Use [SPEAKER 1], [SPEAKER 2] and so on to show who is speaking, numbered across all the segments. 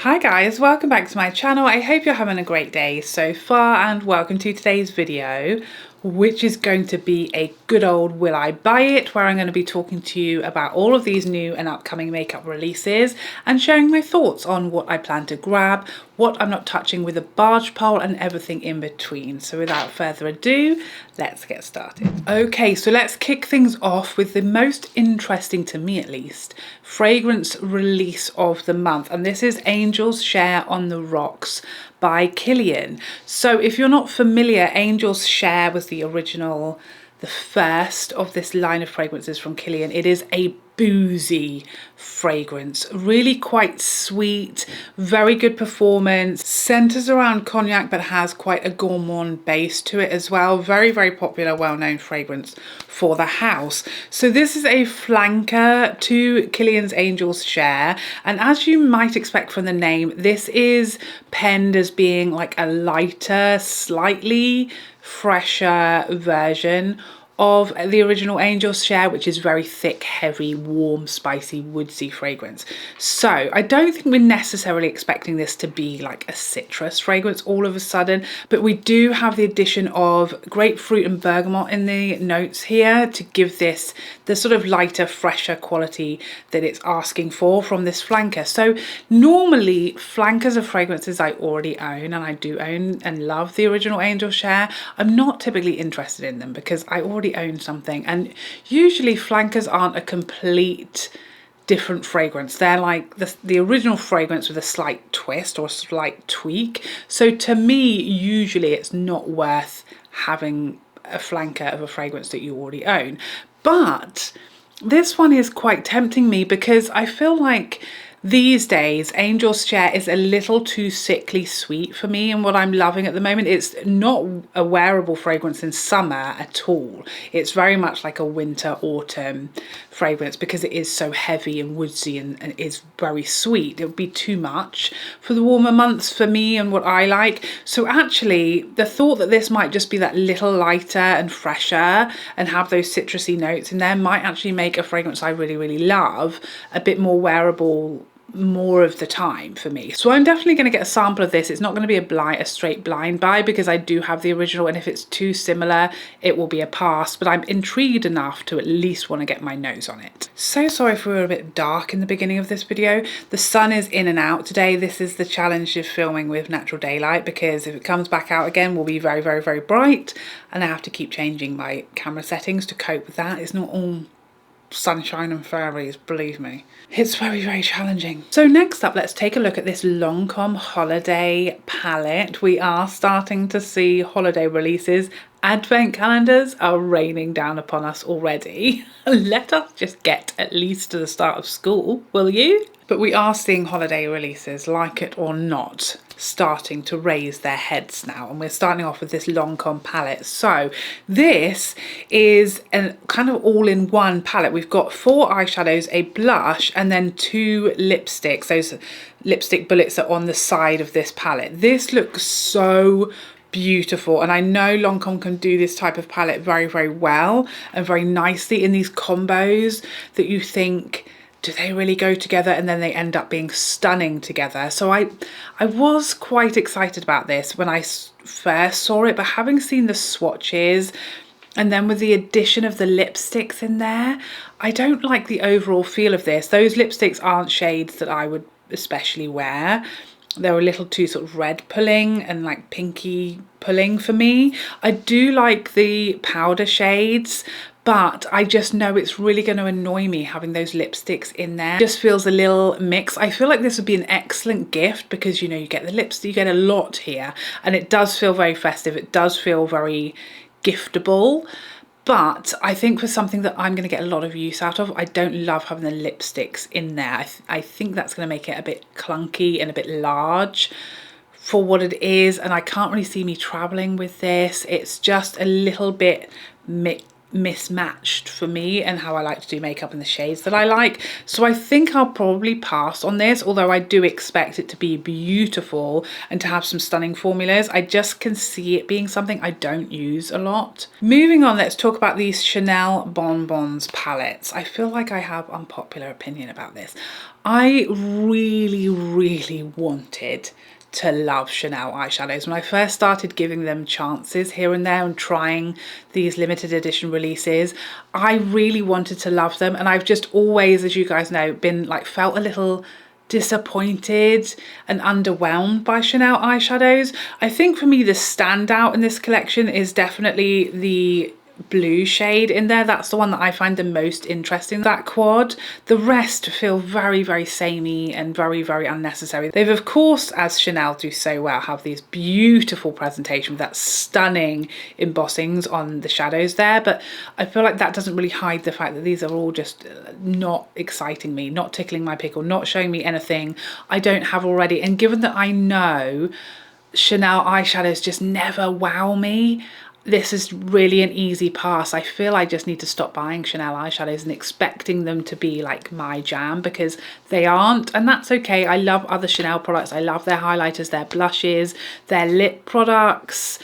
[SPEAKER 1] Hi guys, welcome back to my channel. I hope you're having a great day so far and welcome to today's video, which is going to be a good old will I buy it, where I'm going to be talking to you about all of these new and upcoming makeup releases and sharing my thoughts on what I plan to grab, what I'm not touching with a barge pole and everything in between. So without further ado, let's get started. Okay, so let's kick things off with the most interesting, to me at least, fragrance release of the month, and this is Angel's Share on the Rocks by Kilian. So if you're not familiar, Angel's Share was the original, the first of this line of fragrances from Kilian. It is a boozy fragrance, really quite sweet, very good performance, centers around cognac but has quite a gourmand base to it as well. Very popular, well-known fragrance for the house. So this is a flanker to Kilian's Angel's Share, and as you might expect from the name, this is penned as being like a lighter, slightly fresher version of the original Angel's Share, which is very thick, heavy, warm, spicy, woodsy fragrance. So I don't think we're necessarily expecting this to be like a citrus fragrance all of a sudden, but we do have the addition of grapefruit and bergamot in the notes here to give this the sort of lighter, fresher quality that it's asking for from this flanker. So normally flankers of fragrances I already own, and I do own and love the original Angel's Share. I'm not typically interested in them because I already own something, and usually flankers aren't a complete different fragrance. They're like the original fragrance with a slight twist or a slight tweak. So to me, usually it's not worth having a flanker of a fragrance that you already own. But this one is quite tempting me because I feel like these days Angel's Share is a little too sickly sweet for me, and what I'm loving at the moment, it's not a wearable fragrance in summer at all. It's very much like a winter autumn fragrance because it is so heavy and woodsy and is very sweet. It would be too much for the warmer months for me and what I like. So actually the thought that this might just be that little lighter and fresher and have those citrusy notes in there might actually make a fragrance I really love a bit more wearable more of the time for me. So I'm definitely going to get a sample of this. It's not going to be a straight blind buy because I do have the original, and if it's too similar it will be a pass, but I'm intrigued enough to at least want to get my nose on it. So sorry if we were a bit dark in the beginning of this video. The sun is in and out today. This is the challenge of filming with natural daylight, because if it comes back out again we'll be very bright, and I have to keep changing my camera settings to cope with that. It's not all sunshine and fairies, believe me. It's very challenging. So next up, let's take a look at this Lancome Holiday palette. We are starting to see holiday releases. Advent calendars are raining down upon us already. Let us just get at least to the start of school, will you? But we are seeing holiday releases, like it or not, starting to raise their heads now, and we're starting off with this Lancome palette. So this is a kind of all-in-one palette. We've got 4 eyeshadows, a blush, and then 2 lipsticks. Those lipstick bullets are on the side of this palette. This looks so beautiful, and I know Lancome can do this type of palette very well and very nicely in these combos that you think, do they really go together, and then they end up being stunning together. So I was quite excited about this when I first saw it, but having seen the swatches and then with the addition of the lipsticks in there, I don't like the overall feel of this. Those lipsticks aren't shades that I would especially wear. They're a little too sort of red pulling and like pinky pulling for me. I do like the powder shades, but I just know it's really going to annoy me having those lipsticks in there. It just feels a little mix. I feel like this would be an excellent gift because, you know, you get the lipstick, you get a lot here, and it does feel very festive. It does feel very giftable. But I think for something that I'm going to get a lot of use out of, I don't love having the lipsticks in there. I think that's going to make it a bit clunky and a bit large for what it is, and I can't really see me traveling with this. It's just a little bit mismatched for me and how I like to do makeup in the shades that I like. So I think I'll probably pass on this, although I do expect it to be beautiful and to have some stunning formulas. I just can see it being something I don't use a lot. Moving on, let's talk about these Chanel Bonbons palettes. I feel like I have unpopular opinion about this. I really wanted to love Chanel eyeshadows. When I first started giving them chances here and there and trying these limited edition releases, I really wanted to love them, and I've just always, as you guys know, been like felt a little disappointed and underwhelmed by Chanel eyeshadows. I think for me the standout in this collection is definitely the blue shade in there. That's the one that I find the most interesting, that quad. The rest feel very samey and very unnecessary. They've, of course, as Chanel do so well, have these beautiful presentation with that stunning embossings on the shadows there, but I feel like that doesn't really hide the fact that these are all just not exciting me, not tickling my pickle, not showing me anything I don't have already. And given that I know Chanel eyeshadows just never wow me, this is really an easy pass. I feel I just need to stop buying Chanel eyeshadows and expecting them to be like my jam, because they aren't, and that's okay. I love other Chanel products. I love their highlighters, their blushes, their lip products,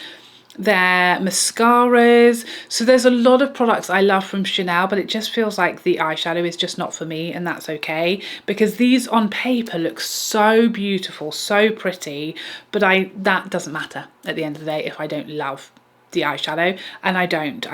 [SPEAKER 1] their mascaras. So there's a lot of products I love from Chanel, but it just feels like the eyeshadow is just not for me, and that's okay, because these on paper look so beautiful, so pretty, but that doesn't matter at the end of the day if I don't love the eyeshadow, and I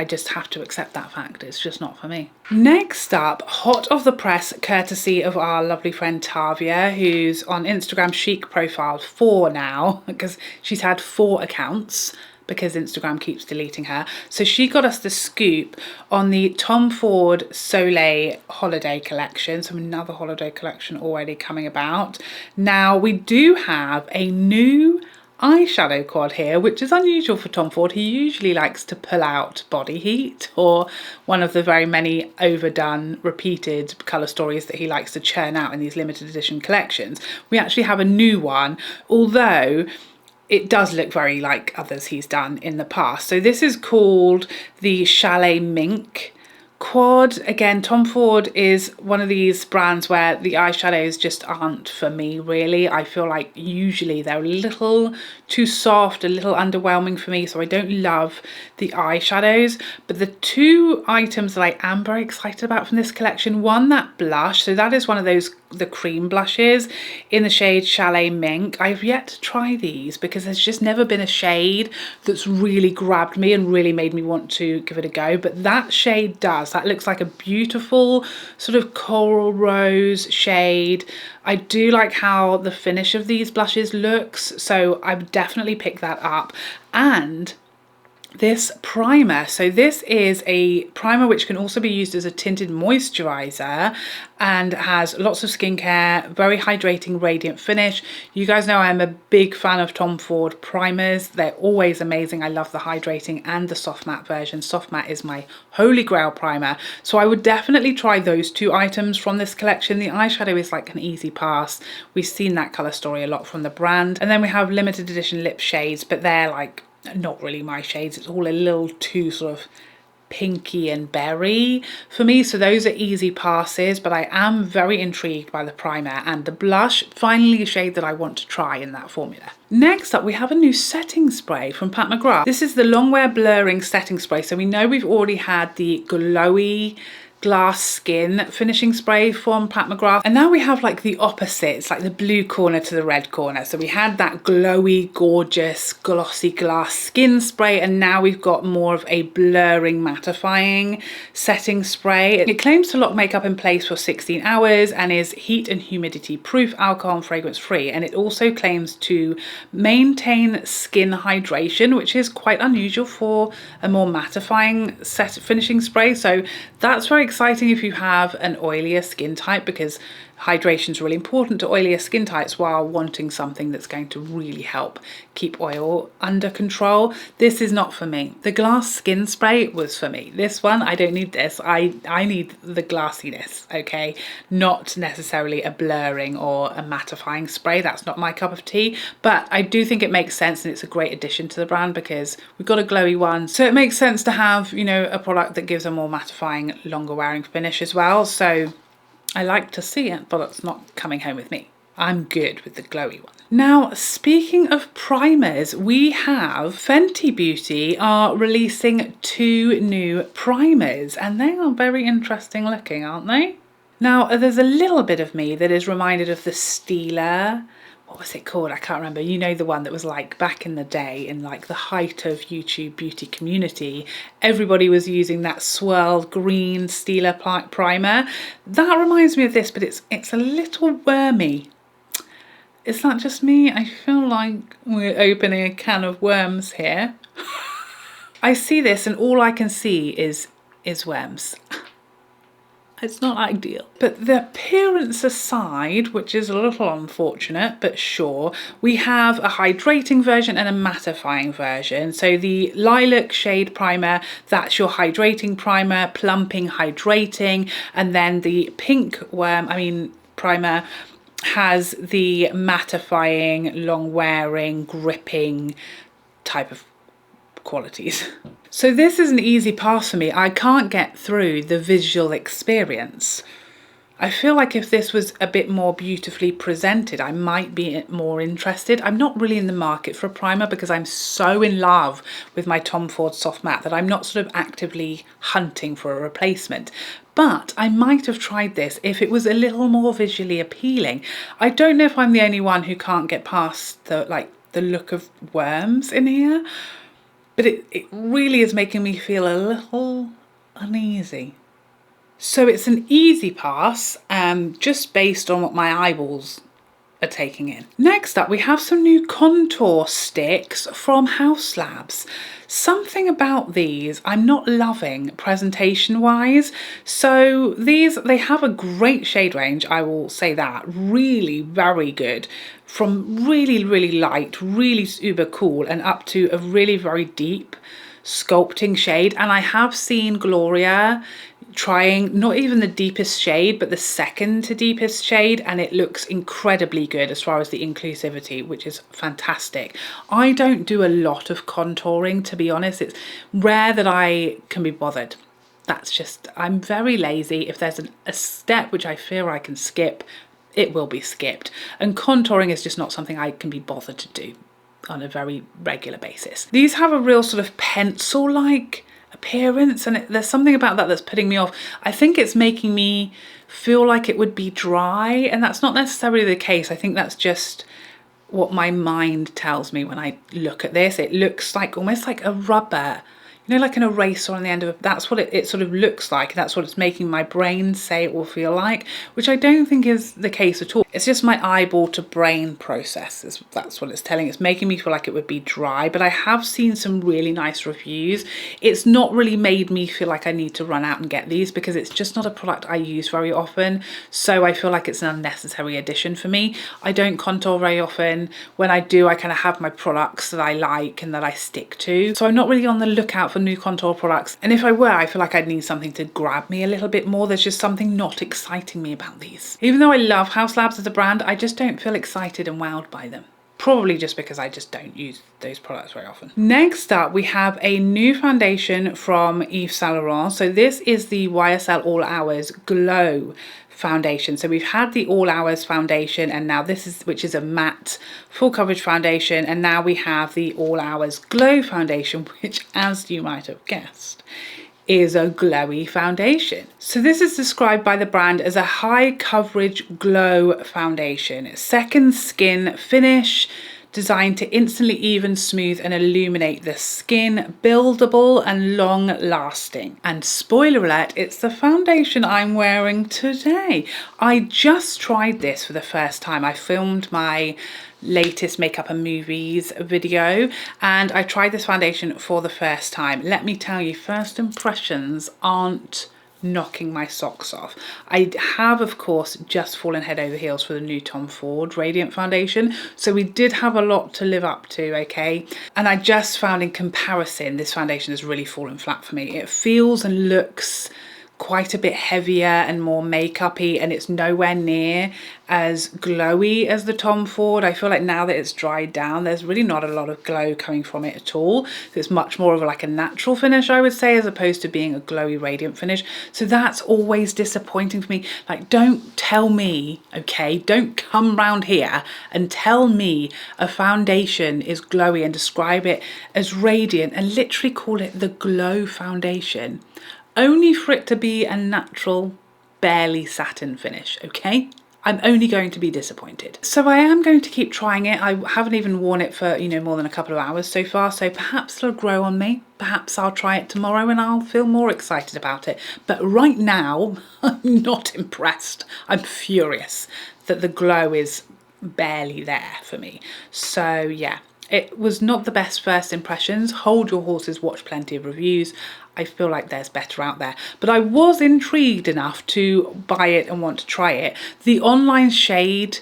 [SPEAKER 1] just have to accept that fact. It's just not for me. Next up, hot off the press, courtesy of our lovely friend Tavia, who's on Instagram chic profile 4 now, because she's had 4 accounts because Instagram keeps deleting her. So she got us the scoop on the Tom Ford Soleil Holiday collection. So another holiday collection already coming about. Now we do have a new eyeshadow quad here, which is unusual for Tom Ford. He usually likes to pull out Body Heat, or one of the very many overdone repeated colour stories that he likes to churn out in these limited edition collections. We actually have a new one, although it does look very like others he's done in the past. So this is called the Chalet Mink quad. Again, Tom Ford is one of these brands where the eyeshadows just aren't for me, really. I feel like usually they're a little too soft, a little underwhelming for me, so I don't love the eyeshadows. But the 2 items that I am very excited about from this collection, one, that blush. So that is one of those, the cream blushes in the shade Chalet Mink. I've yet to try these because there's just never been a shade that's really grabbed me and really made me want to give it a go, but that shade does. That looks like a beautiful sort of coral rose shade. I do like how the finish of these blushes looks, so I would definitely pick that up. And this primer, so this is a primer which can also be used as a tinted moisturizer and has lots of skincare, very hydrating, radiant finish. You guys know I'm a big fan of Tom Ford primers. They're always amazing. I love the hydrating and the soft matte version. Soft matte is my holy grail primer, so I would definitely try those 2 items from this collection. The eyeshadow is like an easy pass. We've seen that color story a lot from the brand. And then we have limited edition lip shades, but they're like not really my shades. It's all a little too sort of pinky and berry for me, so those are easy passes, but I am very intrigued by the primer and the blush. Finally, a shade that I want to try in that formula. Next up, we have a new setting spray from Pat McGrath. This is the Longwear Blurring setting spray. So we know we've already had the glowy glass skin finishing spray from Pat McGrath, and now we have like the opposite. It's like the blue corner to the red corner. So we had that glowy, gorgeous, glossy glass skin spray, and now we've got more of a blurring, mattifying setting spray. It claims to lock makeup in place for 16 hours and is heat and humidity proof, alcohol and fragrance free, and it also claims to maintain skin hydration, which is quite unusual for a more mattifying finishing spray. So that's very exciting if you have an oilier skin type, because hydration is really important to oilier skin types while wanting something that's going to really help keep oil under control. This is not for me. The glass skin spray was for me. This one, I don't need this. I need the glassiness, okay? Not necessarily a blurring or a mattifying spray. That's not my cup of tea, but I do think it makes sense and it's a great addition to the brand because we've got a glowy one. So it makes sense to have, you know, a product that gives a more mattifying, longer wearing finish as well. So I like to see it, but it's not coming home with me. I'm good with the glowy one. Now, speaking of primers, we have Fenty Beauty are releasing 2 new primers and they are very interesting looking, aren't they? Now, there's a little bit of me that is reminded of the Stila. What was it called? I can't remember. You know, the one that was like back in the day in like the height of YouTube beauty community, everybody was using that swirled green Stila primer. That reminds me of this, but it's a little wormy. Is that just me? I feel like we're opening a can of worms here. I see this and all I can see is worms. It's not ideal. But the appearance aside, which is a little unfortunate, but sure, we have a hydrating version and a mattifying version. So the lilac shade primer, that's your hydrating primer, plumping, hydrating, and then the pink primer has the mattifying, long wearing, gripping type of qualities. So this is an easy pass for me. I can't get through the visual experience. I feel like if this was a bit more beautifully presented, I might be more interested. I'm not really in the market for a primer because I'm so in love with my Tom Ford Soft Matte that I'm not sort of actively hunting for a replacement. But I might have tried this if it was a little more visually appealing. I don't know if I'm the only one who can't get past the look of worms in here, but it really is making me feel a little uneasy. So it's an easy pass, just based on what my eyeballs are taking in. Next up, we have some new contour sticks from Haus Labs. Something about these I'm not loving presentation wise. So these, they have a great shade range, I will say that, really very good, from really, really light, really uber cool, and up to a really very deep sculpting shade. And I have seen Gloria trying not even the deepest shade but the second to deepest shade, and it looks incredibly good as far as the inclusivity, which is fantastic. I don't do a lot of contouring, to be honest. It's rare that I can be bothered. That's just, I'm very lazy. If there's a step which I feel I can skip, it will be skipped, and contouring is just not something I can be bothered to do on a very regular basis. These have a real sort of pencil-like appearance, and there's something about that that's putting me off. I think it's making me feel like it would be dry, and that's not necessarily the case. I think that's just what my mind tells me when I look at this. It looks like almost like a rubber, you know, like an eraser on the end of it. That's what it sort of looks like. That's what it's making my brain say it will feel like, which I don't think is the case at all. It's just my eyeball to brain process. That's what it's telling. It's making me feel like it would be dry, but I have seen some really nice reviews. It's not really made me feel like I need to run out and get these because it's just not a product I use very often. So I feel like it's an unnecessary addition for me. I don't contour very often. When I do, I kind of have my products that I like and that I stick to. So I'm not really on the lookout for new contour products, and if I were, I feel like I'd need something to grab me a little bit more. There's just something not exciting me about these. Even though I love Haus Labs as a brand, I just don't feel excited and wowed by them. Probably just because I just don't use those products very often. Next up, we have a new foundation from Yves Saint Laurent. So this is the YSL All Hours Glow foundation. So we've had the All Hours foundation, and now this is, which is a matte full coverage foundation, and now we have the All Hours Glow foundation, which, as you might have guessed, is a glowy foundation. So this is described by the brand as a high coverage glow foundation. Second skin finish, designed to instantly even, smooth and illuminate the skin, buildable and long lasting. And spoiler alert, it's the foundation I'm wearing today. I just tried this for the first time. I filmed my latest makeup and movies video and I tried this foundation for the first time. Let me tell you, first impressions aren't knocking my socks off. I have, of course, just fallen head over heels for the new Tom Ford Radiant Foundation, so we did have a lot to live up to, okay? And I just found in comparison, this foundation has really fallen flat for me. It feels and looks quite a bit heavier and more makeup-y, and it's nowhere near as glowy as the Tom Ford. I feel like now that it's dried down, there's really not a lot of glow coming from it at all. So it's much more of like a natural finish, I would say, as opposed to being a glowy radiant finish. So that's always disappointing for me. Like, don't tell me, okay, don't come round here and tell me a foundation is glowy and describe it as radiant and literally call it the glow foundation, only for it to be a natural, barely satin finish, okay? I'm only going to be disappointed. So I am going to keep trying it. I haven't even worn it for, you know, more than a couple of hours so far, so perhaps it'll grow on me. Perhaps I'll try it tomorrow and I'll feel more excited about it. But right now, I'm not impressed. I'm furious that the glow is barely there for me. So yeah, it was not the best first impressions. Hold your horses, watch plenty of reviews. I feel like there's better out there, but I was intrigued enough to buy it and want to try it. The online shade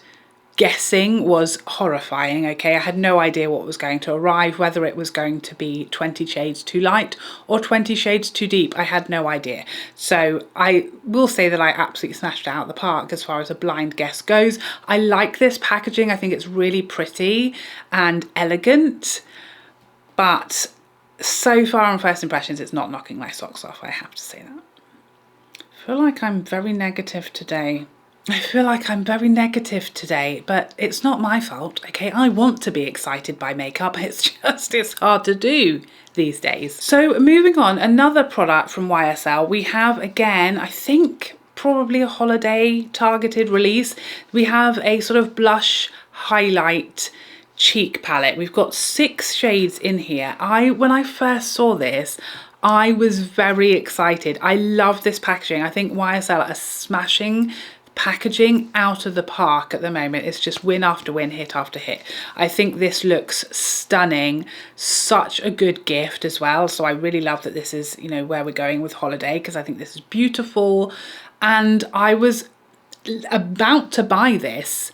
[SPEAKER 1] guessing was horrifying, okay? I had no idea what was going to arrive, whether it was going to be 20 shades too light or 20 shades too deep. I had no idea. So I will say that I absolutely smashed it out of the park as far as a blind guess goes. I like this packaging. I think it's really pretty and elegant, but so far on first impressions, it's not knocking my socks off, I have to say that. I feel like I'm very negative today. But it's not my fault, okay? I want to be excited by makeup. It's hard to do these days. So moving on, another product from YSL. We have, again, I think probably a holiday targeted release. We have a sort of blush highlight cheek palette. We've got 6 shades in here. When I first saw this, I was very excited. I love this packaging. I think YSL are smashing packaging out of the park at the moment. It's just win after win, hit after hit. I think this looks stunning. Such a good gift as well. So I really love that this is, you know, where we're going with holiday, because I think this is beautiful. And I was about to buy this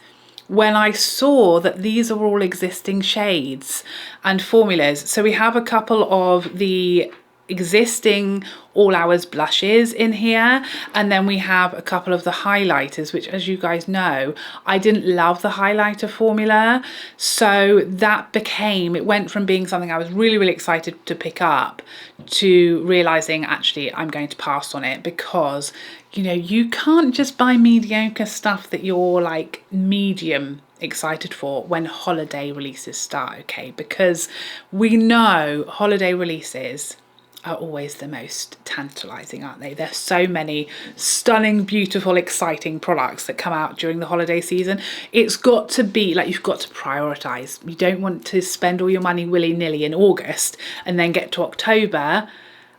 [SPEAKER 1] when I saw that these are all existing shades and formulas. So we have a couple of the existing All Hours blushes in here, and then we have a couple of the highlighters, which, as you guys know, I didn't love the highlighter formula. So that it went from being something I was really, really excited to pick up to realizing actually I'm going to pass on it, because you know, you can't just buy mediocre stuff that you're like medium excited for when holiday releases start, okay? Because we know holiday releases are always the most tantalizing, aren't they? There's so many stunning, beautiful, exciting products that come out during the holiday season. It's got to be like, you've got to prioritize. You don't want to spend all your money willy-nilly in August and then get to October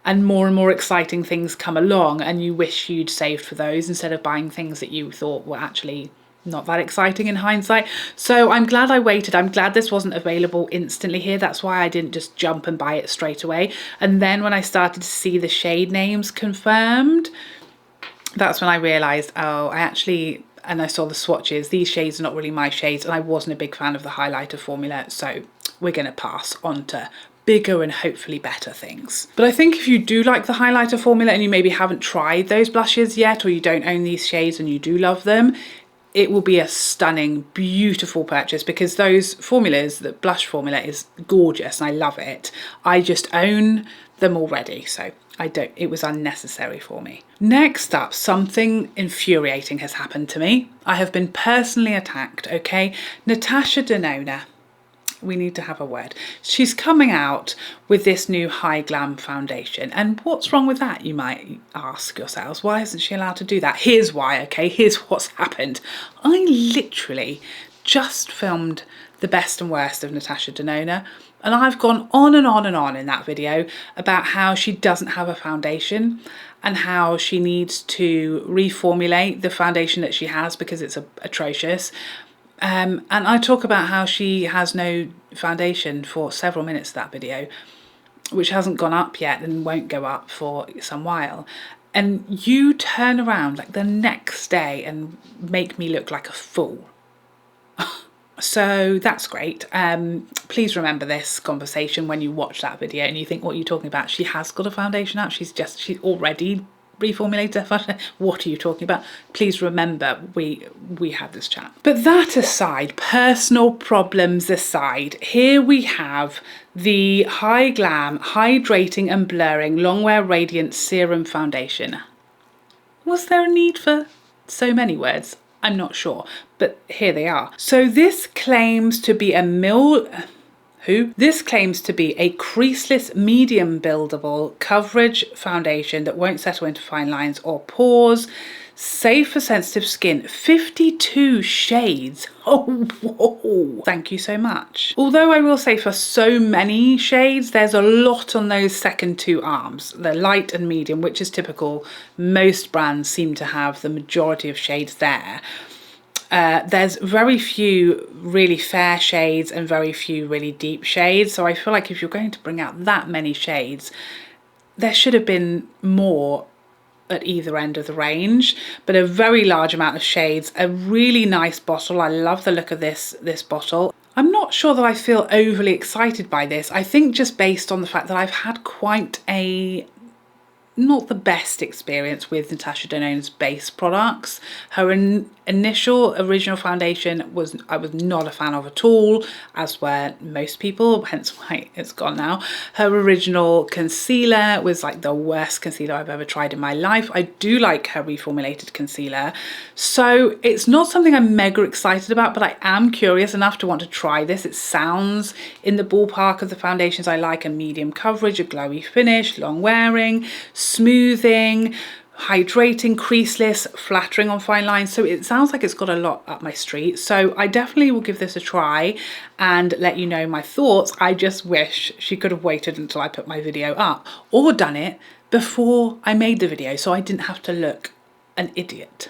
[SPEAKER 1] and more exciting things come along and you wish you'd saved for those instead of buying things that you thought were actually not that exciting in hindsight. So I'm glad I waited. I'm glad this wasn't available instantly here. That's why I didn't just jump and buy it straight away. And then when I started to see the shade names confirmed, that's when I realized, oh, and I saw the swatches, these shades are not really my shades, and I wasn't a big fan of the highlighter formula, so we're going to pass on to bigger and hopefully better things. But I think if you do like the highlighter formula and you maybe haven't tried those blushes yet, or you don't own these shades and you do love them, it will be a stunning, beautiful purchase, because those formulas, the blush formula is gorgeous and I love it. I just own them already, so it was unnecessary for me. Next up, something infuriating has happened to me. I have been personally attacked, okay? Natasha Denona, we need to have a word. She's coming out with this new Hy-Glam foundation. And what's wrong with that, you might ask yourselves? Why isn't she allowed to do that? Here's why, okay? Here's what's happened. I literally just filmed the best and worst of Natasha Denona, and I've gone on and on and on in that video about how she doesn't have a foundation and how she needs to reformulate the foundation that she has because it's atrocious. And I talk about how she has no foundation for several minutes of that video, which hasn't gone up yet and won't go up for some while. and you turn around like the next day and make me look like a fool. So that's great. Please remember this conversation when you watch that video and you think, what are you talking about? She has got a foundation out. She's already reformulated her foundation. What are you talking about? Please remember we had this chat. But that aside, personal problems aside, here we have the Hy-Glam Hydrating and Blurring Longwear Radiant Serum Foundation. Was there a need for so many words? I'm not sure, but here they are. So this claims to be This claims to be a creaseless, medium buildable coverage foundation that won't settle into fine lines or pores. Safe for sensitive skin, 52 shades. Oh, whoa. Thank you so much. Although I will say for so many shades, there's a lot on those second two arms, the light and medium, which is typical. Most brands seem to have the majority of shades there. There's very few really fair shades and very few really deep shades. So I feel like if you're going to bring out that many shades, there should have been more at either end of the range, but a very large amount of shades, a really nice bottle. I love the look of this bottle. I'm not sure that I feel overly excited by this. I think just based on the fact that I've had quite a not the best experience with Natasha Denona's base products. Her initial original foundation I was not a fan of at all, as were most people, hence why it's gone now. Her original concealer was like the worst concealer I've ever tried in my life. I do like her reformulated concealer. So it's not something I'm mega excited about, but I am curious enough to want to try this. It sounds in the ballpark of the foundations I like: a medium coverage, a glowy finish, long wearing, smoothing, hydrating, creaseless, flattering on fine lines. So it sounds like it's got a lot up my street. So I definitely will give this a try and let you know my thoughts. I just wish she could have waited until I put my video up, or done it before I made the video so I didn't have to look an idiot.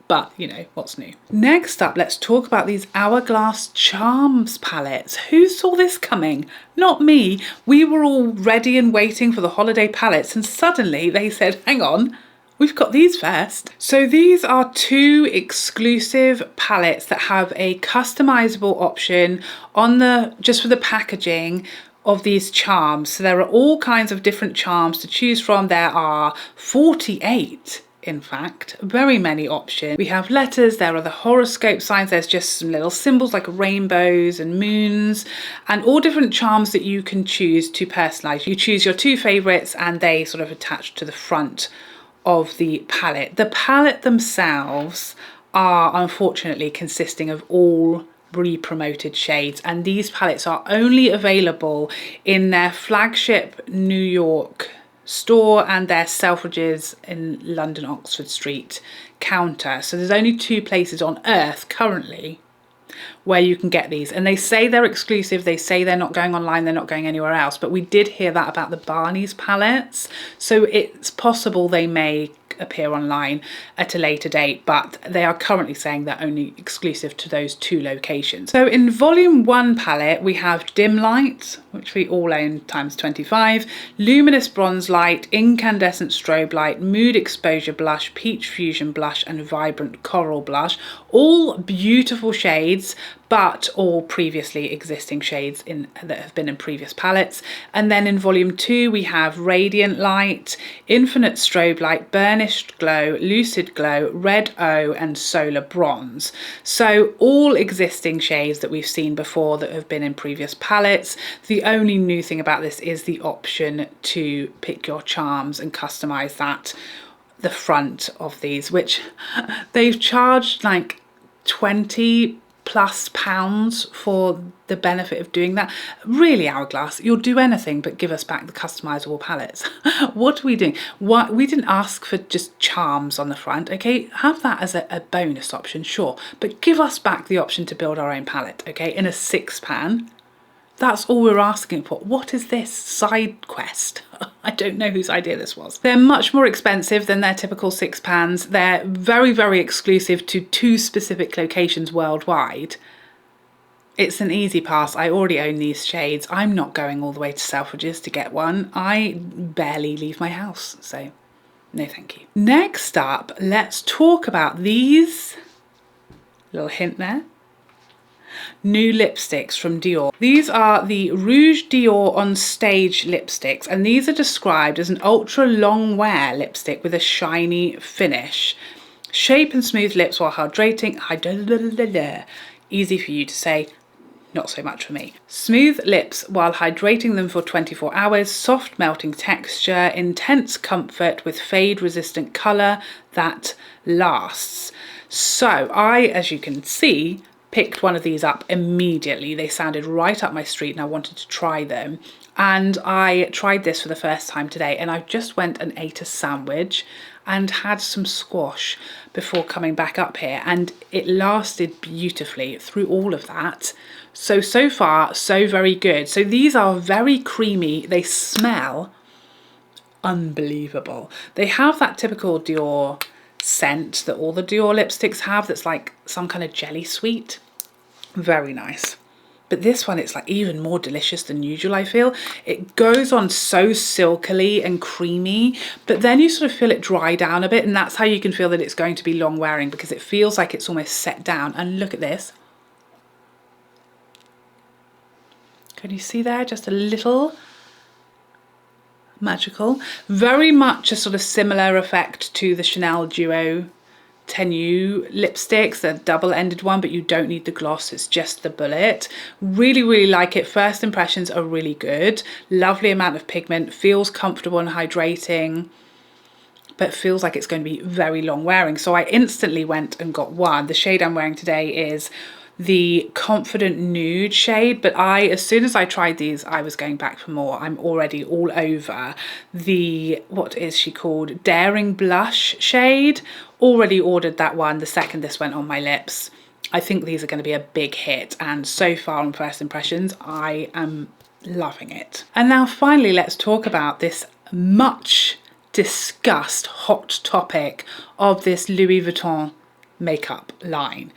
[SPEAKER 1] But you know, what's new? Next up, let's talk about these Hourglass Charms palettes. Who saw this coming? Not me. We were all ready and waiting for the holiday palettes, and suddenly they said, hang on, we've got these first. So these are two exclusive palettes that have a customizable option on just for the packaging of these charms. So there are all kinds of different charms to choose from. There are 48. In fact, very many options. We have letters, there are the horoscope signs, there's just some little symbols like rainbows and moons, and all different charms that you can choose to personalize. You choose your two favorites and they sort of attach to the front of the palette. The palette themselves are unfortunately consisting of all re-promoted shades, and these palettes are only available in their flagship New York store and their Selfridges in London Oxford Street counter. So there's only two places on earth currently where you can get these, and they say they're exclusive, they say they're not going online, they're not going anywhere else, but we did hear that about the Barney's palettes, so it's possible they may appear online at a later date, but they are currently saying they're only exclusive to those two locations. So in volume 1 palette we have Dim Light, which we all own times 25, Luminous Bronze Light, Incandescent Strobe Light, Mood Exposure Blush, Peach Fusion Blush and Vibrant Coral Blush. All beautiful shades, but all previously existing shades that have been in previous palettes. And then in volume 2 we have Radiant Light, Infinite Strobe Light, Burnished Glow, Lucid Glow, Red O and Solar Bronze. So all existing shades that we've seen before that have been in previous palettes. The only new thing about this is the option to pick your charms and customize that, the front of these, which they've charged like 20 plus pounds for the benefit of doing that. Really, Hourglass, you'll do anything but give us back the customizable palettes. What are we doing? What, we didn't ask for just charms on the front, okay? Have that as a bonus option, sure, but give us back the option to build our own palette, okay, in a 6-pan. That's all we're asking for. What is this side quest? I don't know whose idea this was. They're much more expensive than their typical 6-pans. They're very, very exclusive to 2 specific locations worldwide. It's an easy pass. I already own these shades. I'm not going all the way to Selfridges to get one. I barely leave my house, so No thank you. Next up, let's talk about these, little hint there, new lipsticks from Dior. These are the Rouge Dior On Stage lipsticks, and these are described as an ultra long wear lipstick with a shiny finish. Shape and smooth lips while hydrating. Easy for you to say, not so much for me. Smooth lips while hydrating them for 24 hours, soft melting texture, intense comfort with fade resistant colour that lasts. So I, as you can see, picked one of these up immediately. They sounded right up my street and I wanted to try them. And I tried this for the first time today, and I just went and ate a sandwich and had some squash before coming back up here, and it lasted beautifully through all of that. So far, so very good. So these are very creamy. They smell unbelievable. They have that typical Dior scent that all the Dior lipsticks have, that's like some kind of jelly sweet. Very nice. But this one, it's like even more delicious than usual, I feel. It goes on so silkily and creamy, but then you sort of feel it dry down a bit, and that's how you can feel that it's going to be long wearing, because it feels like it's almost set down. And look at this. Can you see there? Just a little magical. Very much a sort of similar effect to the Chanel Duo Tenue lipsticks, the double-ended one, but you don't need the gloss, it's just the bullet. Really like it. First impressions are really good. Lovely amount of pigment, feels comfortable and hydrating, but feels like it's going to be very long wearing. So I instantly went and got one. The shade I'm wearing today is the Confident Nude shade, but as soon as I tried these, I was going back for more. I'm already all over the, what is she called, Daring Blush shade. Already ordered that one the second this went on my lips. I think these are going to be a big hit, and so far on first impressions, I am loving it. And now finally, let's talk about this much discussed hot topic of this Louis Vuitton makeup line.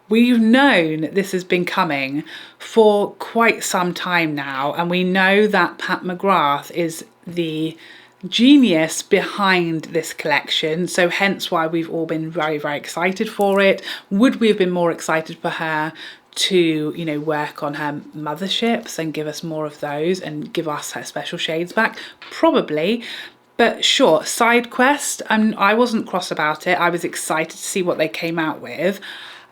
[SPEAKER 1] We've known this has been coming for quite some time now, and we know that Pat McGrath is the genius behind this collection, so hence why we've all been very excited for it. Would we have been more excited for her to, you know, work on her motherships and give us more of those and give us her special shades back? Probably. But sure, side quest, I wasn't cross about it. I was excited to see what they came out with.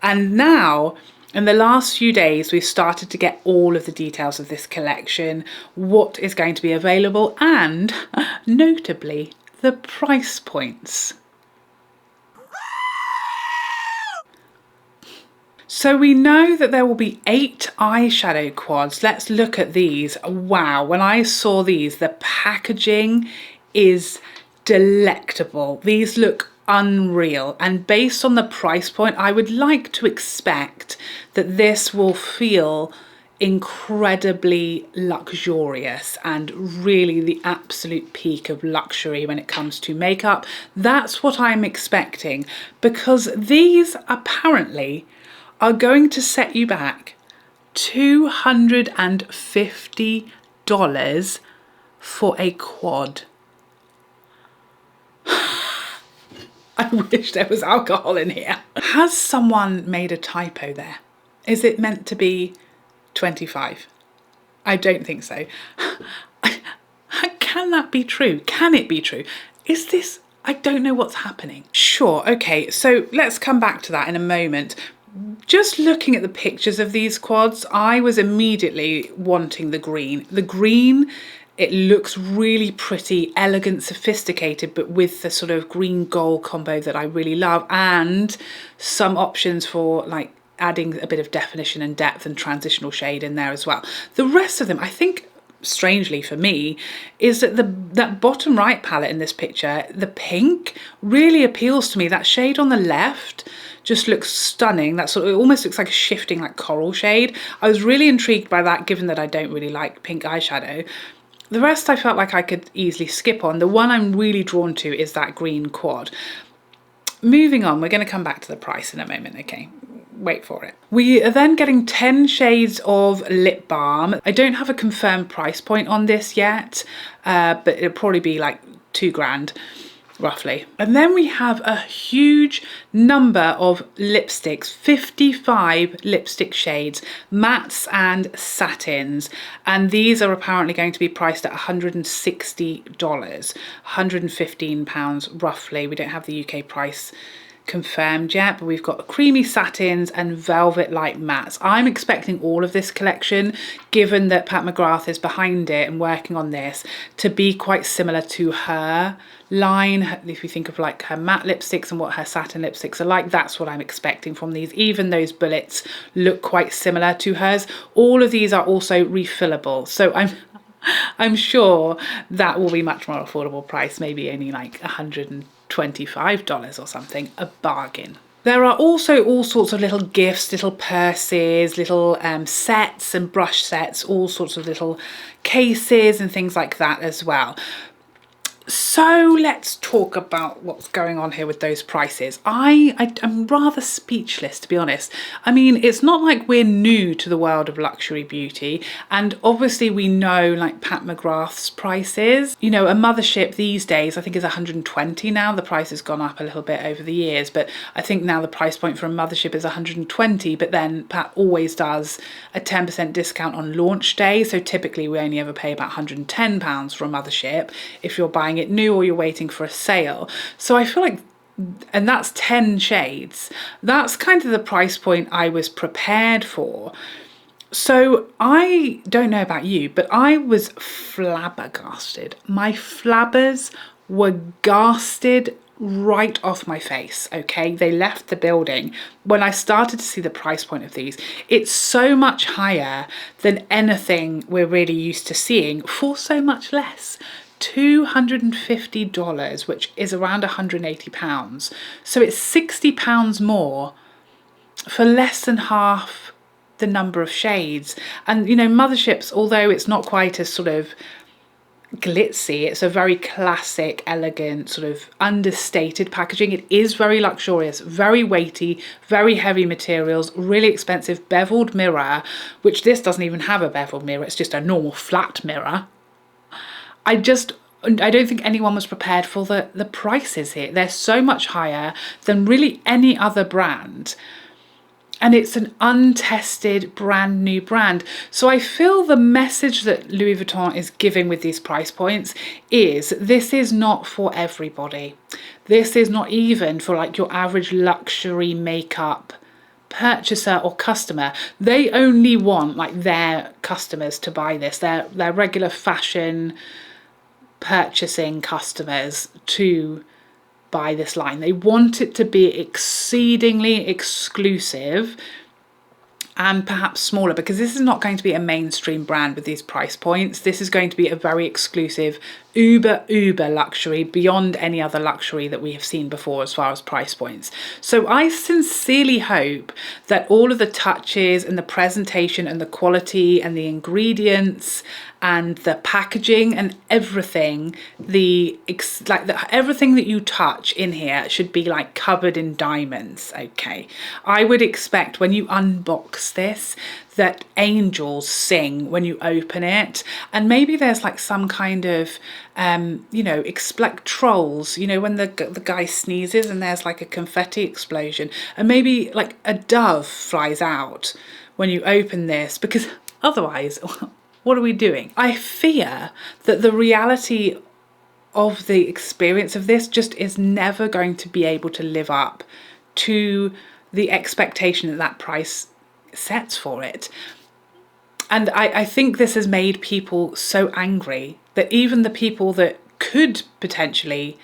[SPEAKER 1] And now, in the last few days, we've started to get all of the details of this collection, what is going to be available, and notably, the price points. So we know that there will be 8 eyeshadow quads. Let's look at these. Wow, when I saw these, the packaging is delectable. These look unreal, and based on the price point, I would like to expect that this will feel incredibly luxurious and really the absolute peak of luxury when it comes to makeup. That's what I'm expecting, because these apparently are going to set you back $250 for a quad. I wish there was alcohol in here. Has someone made a typo there? Is it meant to be 25? I don't think so. Can that be true? Can it be true? Is this, I don't know what's happening. Sure, okay, so let's come back to that in a moment. Just looking at the pictures of these quads, I was immediately wanting the green. The green, it looks really pretty, elegant, sophisticated, but with the sort of green gold combo that I really love, and some options for like adding a bit of definition and depth and transitional shade in there as well. The rest of them, I think, strangely for me, is that that bottom right palette in this picture, the pink, really appeals to me. That shade on the left just looks stunning. That sort of, it almost looks like a shifting like coral shade. I was really intrigued by that, given that I don't really like pink eyeshadow. The rest I felt like I could easily skip on. The one I'm really drawn to is that green quad. Moving on, we're going to come back to the price in a moment, okay? Wait for it. We are then getting 10 shades of lip balm. I don't have a confirmed price point on this yet, but it'll probably be like £2 grand. roughly. And then we have a huge number of lipsticks, 55 lipstick shades, mattes and satins. And these are apparently going to be priced at $160, £115 roughly. We don't have the UK price confirmed yet, but we've got creamy satins and velvet light mattes. I'm expecting all of this collection, given that Pat McGrath is behind it and working on this, to be quite similar to her line. If you think of like her matte lipsticks and what her satin lipsticks are like, that's what I'm expecting from these. Even those bullets look quite similar to hers. All of these are also refillable, so I'm sure that will be much more affordable price, maybe only like $125 or something, a bargain. There are also all sorts of little gifts, little purses, little sets and brush sets, all sorts of little cases and things like that as well. So let's talk about what's going on here with those prices. I'm rather speechless, to be honest. I mean, it's not like we're new to the world of luxury beauty, and obviously we know like Pat McGrath's prices. You know, a mothership these days I think is 120 now. The price has gone up a little bit over the years, but I think now the price point for a mothership is 120, but then Pat always does a 10% discount on launch day, so typically we only ever pay about £110 for a mothership if you're buying it new or you're waiting for a sale. So I feel like, and that's 10 shades, that's kind of the price point I was prepared for. So I don't know about you, but I was flabbergasted. My flabbers were gasted right off my face, okay? They left the building when I started to see the price point of these. It's so much higher than anything we're really used to seeing for so much less. $250, which is around £180. So it's £60 more for less than half the number of shades. And you know, motherships, although it's not quite as sort of glitzy, it's a very classic, elegant, sort of understated packaging. It is very luxurious, very weighty, very heavy materials, really expensive beveled mirror, which this doesn't even have a beveled mirror, it's just a normal flat mirror. I don't think anyone was prepared for the prices here. They're so much higher than really any other brand. And it's an untested, brand new brand. So I feel the message that Louis Vuitton is giving with these price points is this is not for everybody. This is not even for like your average luxury makeup purchaser or customer. They only want like their customers to buy this, their regular fashion purchasing customers to buy this line. They want it to be exceedingly exclusive and perhaps smaller, because this is not going to be a mainstream brand with these price points. This is going to be a very exclusive, uber luxury, beyond any other luxury that we have seen before as far as price points. So I sincerely hope that all of the touches and the presentation and the quality and the ingredients and the packaging and everything, everything that you touch in here should be like covered in diamonds, okay? I would expect when you unbox this that angels sing when you open it, and maybe there's like some kind of you know, like trolls, you know, when the guy sneezes and there's like a confetti explosion, and maybe like a dove flies out when you open this, because otherwise what are we doing? I fear that the reality of the experience of this just is never going to be able to live up to the expectation that that price sets for it. And I think this has made people so angry that even the people that could potentially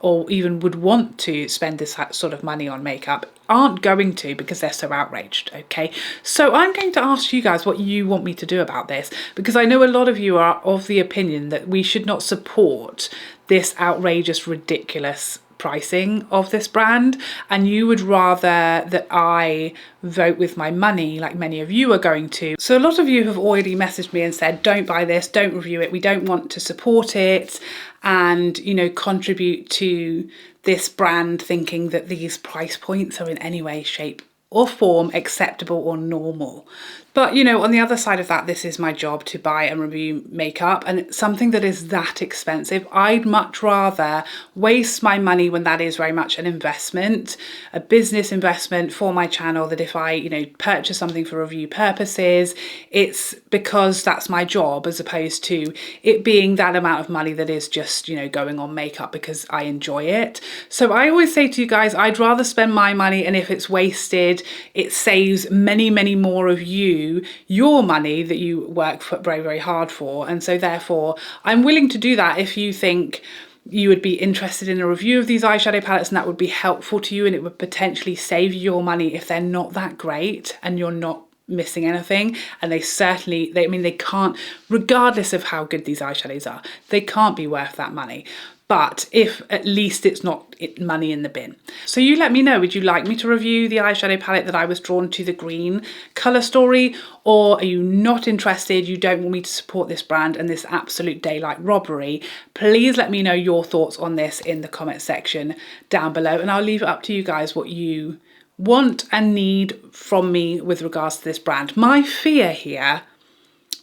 [SPEAKER 1] or even would want to spend this sort of money on makeup aren't going to, because they're so outraged, okay? So I'm going to ask you guys what you want me to do about this, because I know a lot of you are of the opinion that we should not support this outrageous, ridiculous pricing of this brand, and you would rather that I vote with my money like many of you are going to. So a lot of you have already messaged me and said, don't buy this, don't review it, we don't want to support it and, you know, contribute to this brand thinking that these price points are in any way, shape or form acceptable or normal But, you know, on the other side of that, this is my job to buy and review makeup, and something that is that expensive, I'd much rather waste my money when that is very much an investment, a business investment for my channel, that if I, you know, purchase something for review purposes, it's because that's my job, as opposed to it being that amount of money that is just, you know, going on makeup because I enjoy it. So I always say to you guys, I'd rather spend my money, and if it's wasted, it saves many, many more of you your money that you work for very, very hard for. And so therefore I'm willing to do that if you think you would be interested in a review of these eyeshadow palettes and that would be helpful to you, and it would potentially save you your money if they're not that great and you're not missing anything. And they certainly, I mean, they can't, regardless of how good these eyeshadows are, they can't be worth that money. But if at least it's not money in the bin. So you let me know, would you like me to review the eyeshadow palette that I was drawn to, the green colour story? Or are you not interested, you don't want me to support this brand and this absolute daylight robbery? Please let me know your thoughts on this in the comment section down below, and I'll leave it up to you guys what you want and need from me with regards to this brand. My fear here,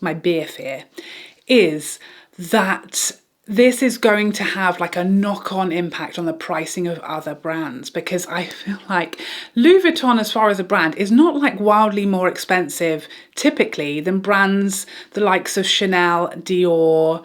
[SPEAKER 1] my beer fear, is that this is going to have like a knock-on impact on the pricing of other brands, because I feel like Louis Vuitton, as far as a brand, is not like wildly more expensive typically than brands the likes of Chanel, Dior,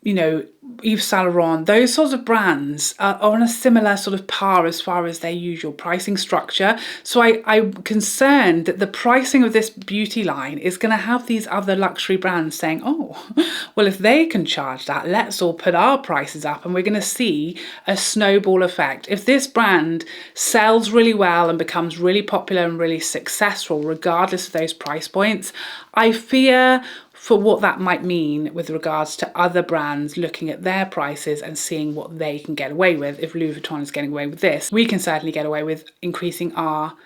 [SPEAKER 1] you know, Yves Saint Laurent. Those sorts of brands are on a similar sort of par as far as their usual pricing structure. So I'm concerned that the pricing of this beauty line is going to have these other luxury brands saying, oh, well, if they can charge that, let's all put our prices up, and we're going to see a snowball effect. If this brand sells really well and becomes really popular and really successful, regardless of those price points, I fear for what that might mean with regards to other brands looking at their prices and seeing what they can get away with. If Louis Vuitton is getting away with this, we can certainly get away with increasing our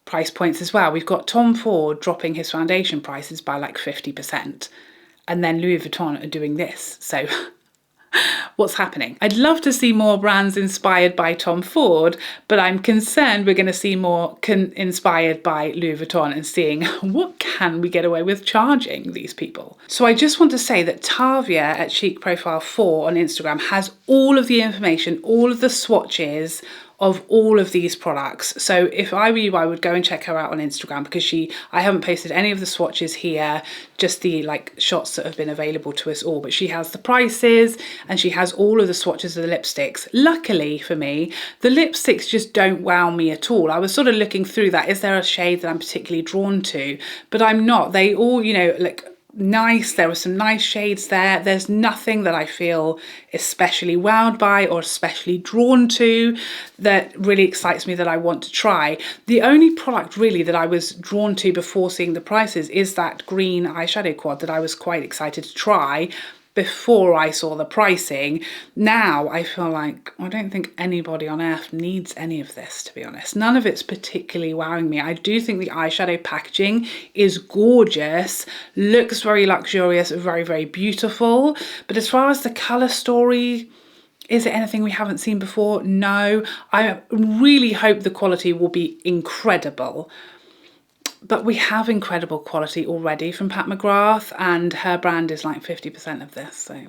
[SPEAKER 1] price points as well. We've got Tom Ford dropping his foundation prices by like 50%, and then Louis Vuitton are doing this. So what's happening? I'd love to see more brands inspired by Tom Ford, but I'm concerned we're going to see more inspired by Louis Vuitton and seeing what can we get away with charging these people. So I just want to say that Tavia at Chic Profile 4 on Instagram has all of the information, all of the swatches of all of these products. So if I were you, I would go and check her out on Instagram, because I haven't posted any of the swatches here, just the like shots that have been available to us all, but she has the prices and she has all of the swatches of the lipsticks. Luckily for me, the lipsticks just don't wow me at all. I was sort of looking through that, is there a shade that I'm particularly drawn to? But I'm not. They all, you know, like nice, there were some nice shades there. There's nothing that I feel especially wowed by or especially drawn to that really excites me that I want to try. The only product really that I was drawn to before seeing the prices is that green eyeshadow quad that I was quite excited to try before I saw the pricing. Now I feel like I don't think anybody on earth needs any of this, to be honest. None of it's particularly wowing me. I do think the eyeshadow packaging is gorgeous, looks very luxurious, very, very beautiful. But as far as the colour story, is it anything we haven't seen before? No. I really hope the quality will be incredible. But we have incredible quality already from Pat McGrath, and her brand is like 50% of this, so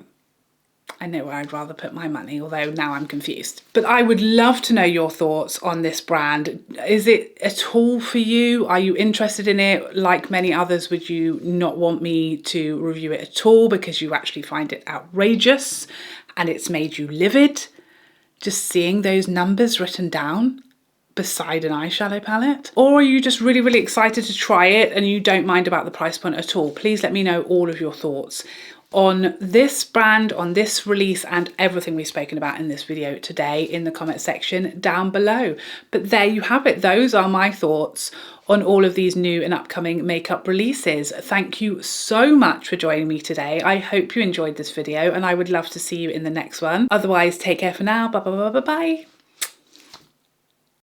[SPEAKER 1] I know where I'd rather put my money, although now I'm confused. But I would love to know your thoughts on this brand. Is it at all for you? Are you interested in it? Like many others, would you not want me to review it at all because you actually find it outrageous and it's made you livid just seeing those numbers written down beside an eyeshadow palette? Or are you just really, really excited to try it and you don't mind about the price point at all? Please let me know all of your thoughts on this brand, on this release, and everything we've spoken about in this video today in the comment section down below. But there you have it. Those are my thoughts on all of these new and upcoming makeup releases. Thank you so much for joining me today. I hope you enjoyed this video and I would love to see you in the next one. Otherwise, take care for now. Bye bye bye bye bye.